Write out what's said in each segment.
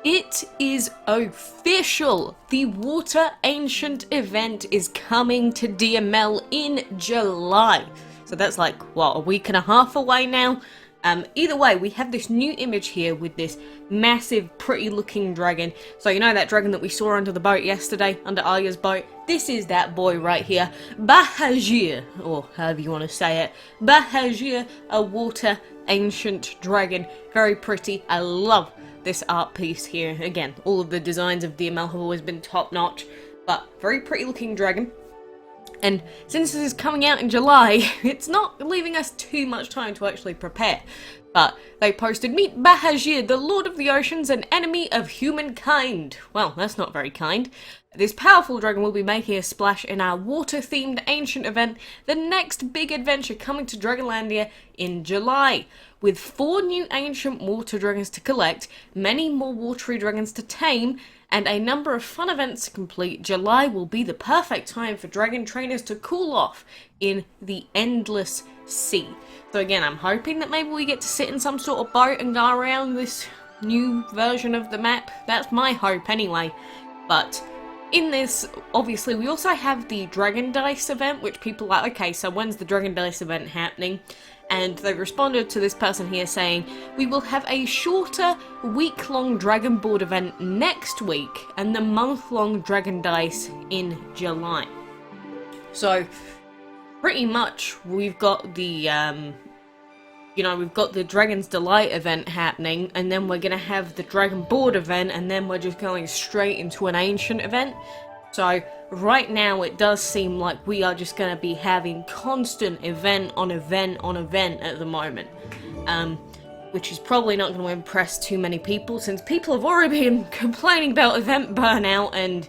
It is official! The Water Ancient event is coming to DML in July. So that's like, what, a week and a half away now? Either way, we have this new image here with this massive, pretty looking dragon. So you know that dragon that we saw under the boat yesterday, under Arya's boat? This is that boy right here, BAHA'JIR, or however you want to say it. BAHA'JIR, a water ancient dragon. Very pretty. I love this art piece here. Again, all of the designs of DML have always been top notch, but very pretty looking dragon. And since this is coming out in July, it's not leaving us too much time to actually prepare. But they posted, "Meet BAHA'JIR, the Lord of the Oceans and enemy of humankind." Well, that's not very kind. This powerful dragon will be making a splash in our water-themed ancient event, the next big adventure coming to Dragonlandia in July. With 4 new ancient water dragons to collect, many more watery dragons to tame, and a number of fun events to complete, July will be the perfect time for dragon trainers to cool off in the endless sea. So again, I'm hoping that maybe we get to sit in some sort of boat and go around this new version of the map. That's my hope anyway. But in this, obviously, we also have the Dragon Dice event, which people are like, okay, so when's the Dragon Dice event happening? And they responded to this person here saying, "We will have a shorter week-long Dragon Board event next week and the month-long Dragon Dice in July." So, pretty much, we've got the, we've got the Dragon's Delight event happening, and then we're going to have the Dragon Board event, and then we're just going straight into an Ancient event. So, right now it does seem like we are just going to be having constant event on event on event at the moment. Which is probably not going to impress too many people, since people have already been complaining about event burnout, and,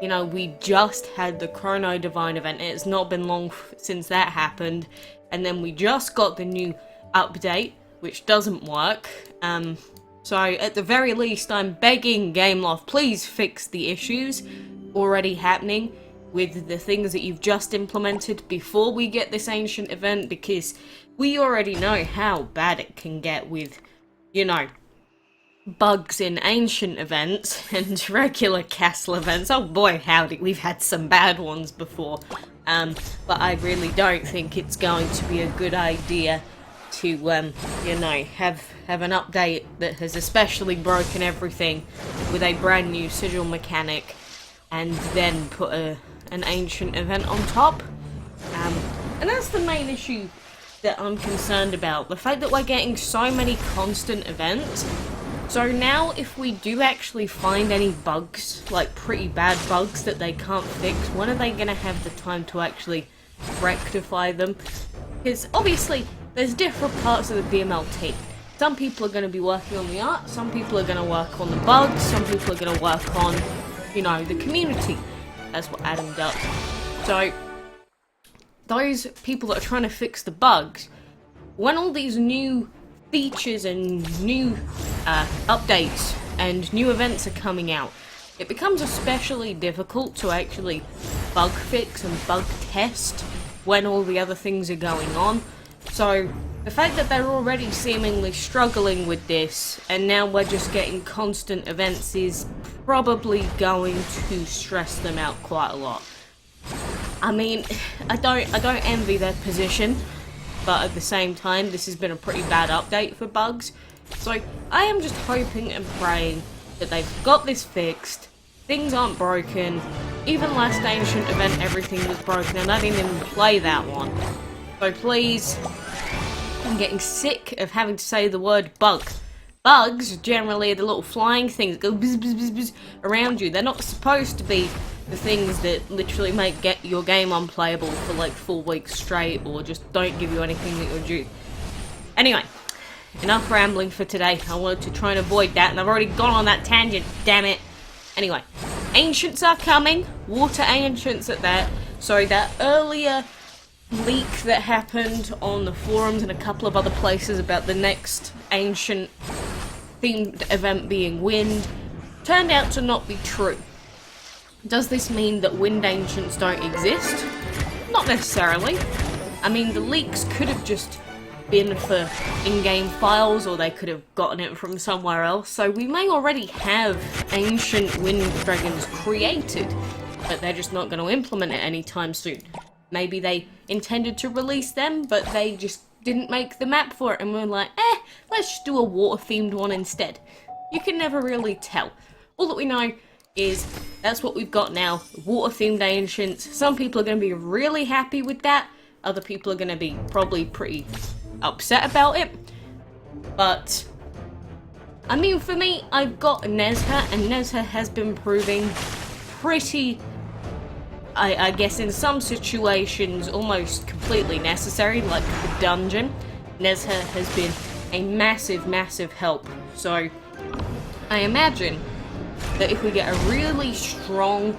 you know, we just had the Chrono Divine event. It's not been long since that happened, and then we just got the new update, which doesn't work. So at the very least, I'm begging Gameloft, please fix the issues already happening with the things that you've just implemented before we get this ancient event, because we already know how bad it can get with, you know, bugs in ancient events and regular castle events. Oh boy, howdy, we've had some bad ones before. But I really don't think it's going to be a good idea to, have an update that has especially broken everything with a brand new sigil mechanic and then put an ancient event on top. And that's the main issue that I'm concerned about. The fact that we're getting so many constant events. So now if we do actually find any bugs, like pretty bad bugs that they can't fix, when are they going to have the time to actually rectify them? Because obviously there's different parts of the DML team. Some people are going to be working on the art, some people are going to work on the bugs, some people are going to work on, you know, the community. That's what Adam does. So, those people that are trying to fix the bugs, when all these new features and new updates and new events are coming out, it becomes especially difficult to actually bug fix and bug test when all the other things are going on. So, the fact that they're already seemingly struggling with this, and now we're just getting constant events, is probably going to stress them out quite a lot. I mean, I don't envy their position, but at the same time, this has been a pretty bad update for bugs. So, I am just hoping and praying that they've got this fixed, things aren't broken. Even last ancient event, everything was broken, and I didn't even play that one. So please, I'm getting sick of having to say the word bug. Bugs generally are the little flying things that go bzz, bzz, bzz, bzz around you. They're not supposed to be the things that literally make your game unplayable for like 4 weeks straight, or just don't give you anything that you're due. Anyway, enough rambling for today. I wanted to try and avoid that, and I've already gone on that tangent, damn it. Anyway, ancients are coming, water ancients at that. So that earlier leak that happened on the forums and a couple of other places about the next ancient themed event being wind turned out to not be true. Does this mean that wind ancients don't exist? Not necessarily. I mean, the leaks could have just been for in-game files, or they could have gotten it from somewhere else. So we may already have ancient wind dragons created, but they're just not going to implement it anytime soon. Maybe they intended to release them, but they just didn't make the map for it, and we're like, let's just do a water-themed one instead. You can never really tell. All that we know is that's what we've got now, water-themed ancients. Some people are going to be really happy with that. Other people are going to be probably pretty upset about it. But, I mean, for me, I've got Nezha, and Nezha has been proving pretty, I guess in some situations, almost completely necessary, like the dungeon. Nezha has been a massive, massive help. So, I imagine that if we get a really strong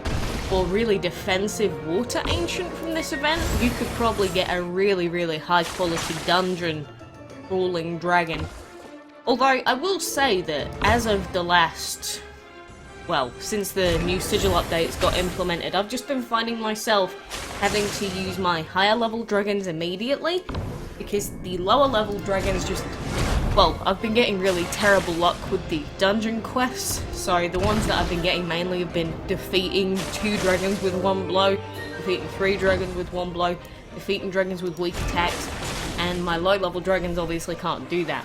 or really defensive water ancient from this event, you could probably get a really, really high quality dungeon brawling dragon. Although, I will say that as of the last, well, since the new sigil updates got implemented, I've just been finding myself having to use my higher level dragons immediately, because the lower level dragons just, well, I've been getting really terrible luck with the dungeon quests. So the ones that I've been getting mainly have been defeating 2 dragons with 1 blow, defeating 3 dragons with 1 blow, defeating dragons with weak attacks, and my low level dragons obviously can't do that.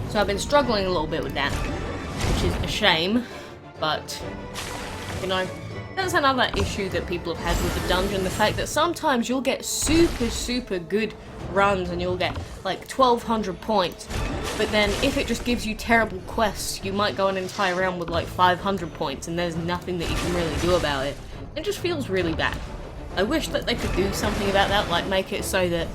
So I've been struggling a little bit with that, which is a shame, but, you know, that's another issue that people have had with the dungeon, the fact that sometimes you'll get super, super good runs and you'll get like 1200 points, but then if it just gives you terrible quests, you might go an entire round with like 500 points and there's nothing that you can really do about it. It just feels really bad. I wish that they could do something about that, like make it so that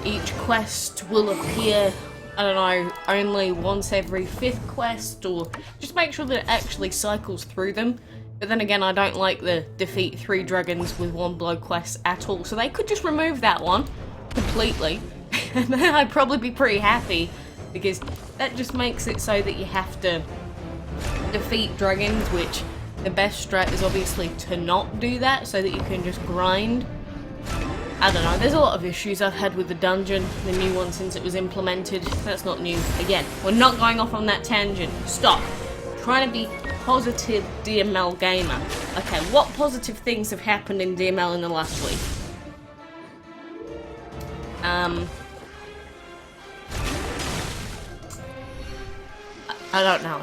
each quest will appear, I don't know, only once every 5th quest, or just make sure that it actually cycles through them. But then again, I don't like the defeat 3 dragons with 1 blow quests at all, so they could just remove that one completely, and then I'd probably be pretty happy, because that just makes it so that you have to defeat dragons, which the best strat is obviously to not do that, so that you can just grind. I don't know, there's a lot of issues I've had with the dungeon, the new one since it was implemented. That's not new. Again, we're not going off on that tangent. Stop. I'm trying to be positive DML gamer. Okay, what positive things have happened in DML in the last week? I don't know.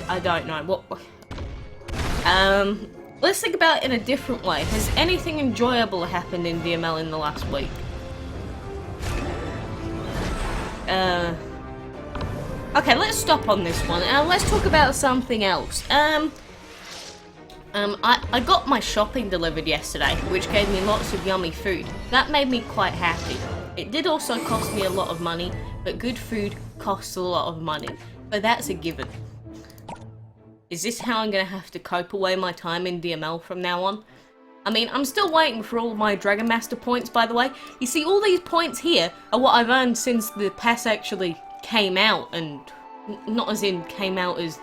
I don't know. What? Let's think about it in a different way. Has anything enjoyable happened in DML in the last week? Okay, let's stop on this one, and let's talk about something else. I got my shopping delivered yesterday, which gave me lots of yummy food. That made me quite happy. It did also cost me a lot of money, but good food costs a lot of money. So that's a given. Is this how I'm gonna have to cope away my time in DML from now on? I mean, I'm still waiting for all my Dragon Master points, by the way. You see, all these points here are what I've earned since the pass actually came out, and not as in came out as...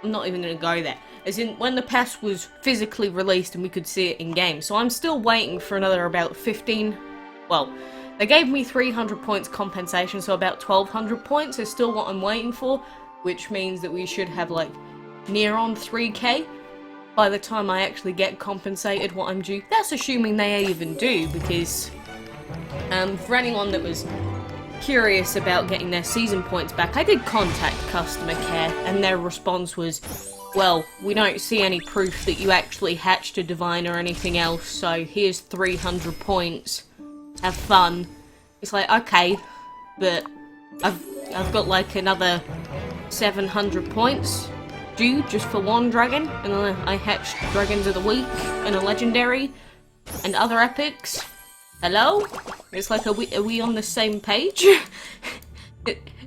I'm not even gonna go there. As in, when the pass was physically released and we could see it in game. So I'm still waiting for another about 15... Well, they gave me 300 points compensation, so about 1200 points is still what I'm waiting for, which means that we should have, like, near on 3k by the time I actually get compensated what I'm due. That's assuming they even do, because for anyone that was curious about getting their season points back, I did contact customer care, and their response was, well, we don't see any proof that you actually hatched a divine or anything else, so here's 300 points. Have fun. It's like, okay, but I've got like another 700 points due just for one dragon, and then I hatched Dragons of the Week and a Legendary and other epics. Hello? It's like, are we on the same page?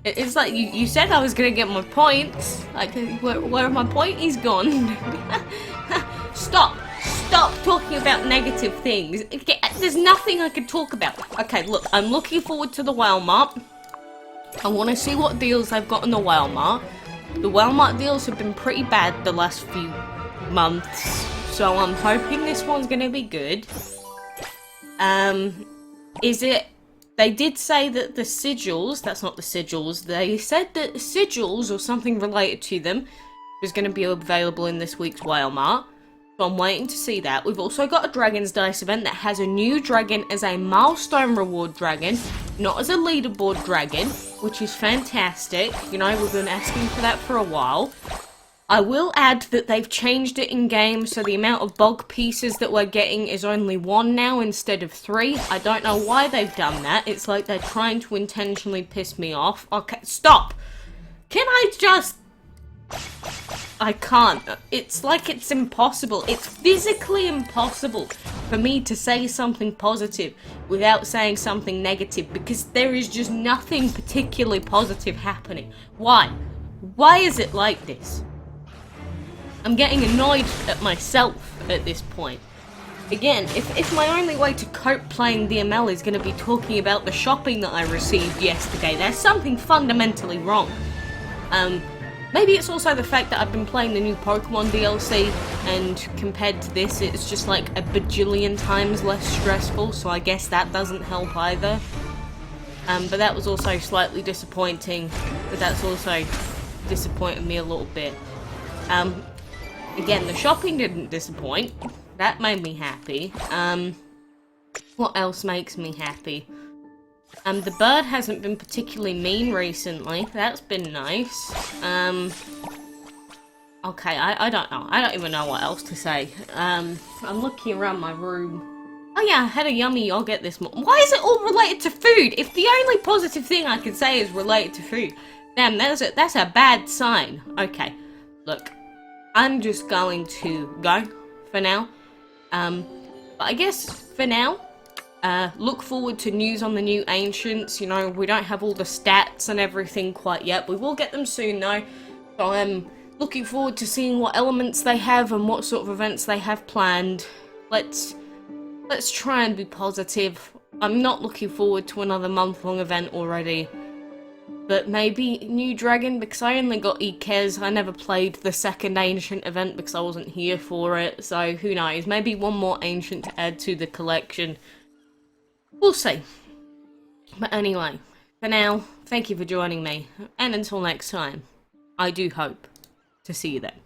It's like, you said I was gonna get my points. Like, where are my pointies gone? Stop talking about negative things. There's nothing I could talk about. Okay, look, I'm looking forward to the Walmart. I want to see what deals I've got in the Walmart. The Walmart deals have been pretty bad the last few months, so I'm hoping this one's gonna be good. Is it They did say that the sigils, that's not the sigils, they said that sigils or something related to them was going to be available in this week's Whale Mart. So I'm waiting to see that. We've also got a Dragon's Dice event that has a new dragon as a milestone reward dragon, not as a leaderboard dragon, which is fantastic. You know, we've been asking for that for a while. I will add that they've changed it in game, so the amount of bog pieces that we're getting is only 1 now instead of 3. I don't know why they've done that. It's like they're trying to intentionally piss me off. Okay, stop! Can I just... I can't. It's like it's impossible. It's physically impossible for me to say something positive without saying something negative, because there is just nothing particularly positive happening. Why? Why is it like this? I'm getting annoyed at myself at this point. Again, if my only way to cope playing DML is going to be talking about the shopping that I received yesterday, there's something fundamentally wrong. Maybe it's also the fact that I've been playing the new Pokemon DLC, and compared to this, it's just like a bajillion times less stressful, so I guess that doesn't help either. But that was also slightly disappointing, but that's also disappointed me a little bit. Again, the shopping didn't disappoint. That made me happy. What else makes me happy? The bird hasn't been particularly mean recently. That's been nice. Okay, I don't know. I don't even know what else to say. I'm looking around my room. Oh yeah, I had a yummy yogurt this morning. Why is it all related to food? If the only positive thing I can say is related to food. Damn, that's a bad sign. Okay, look. I'm just going to go for now. But I guess for now, look forward to news on the new Ancients. You know, we don't have all the stats and everything quite yet. We will get them soon though. So I'm looking forward to seeing what elements they have and what sort of events they have planned. Let's try and be positive. I'm not looking forward to another month-long event already. But maybe new dragon, because I only got Ikez. I never played the second Ancient event because I wasn't here for it. So who knows, maybe one more Ancient to add to the collection. We'll see. But anyway, for now, thank you for joining me. And until next time, I do hope to see you then.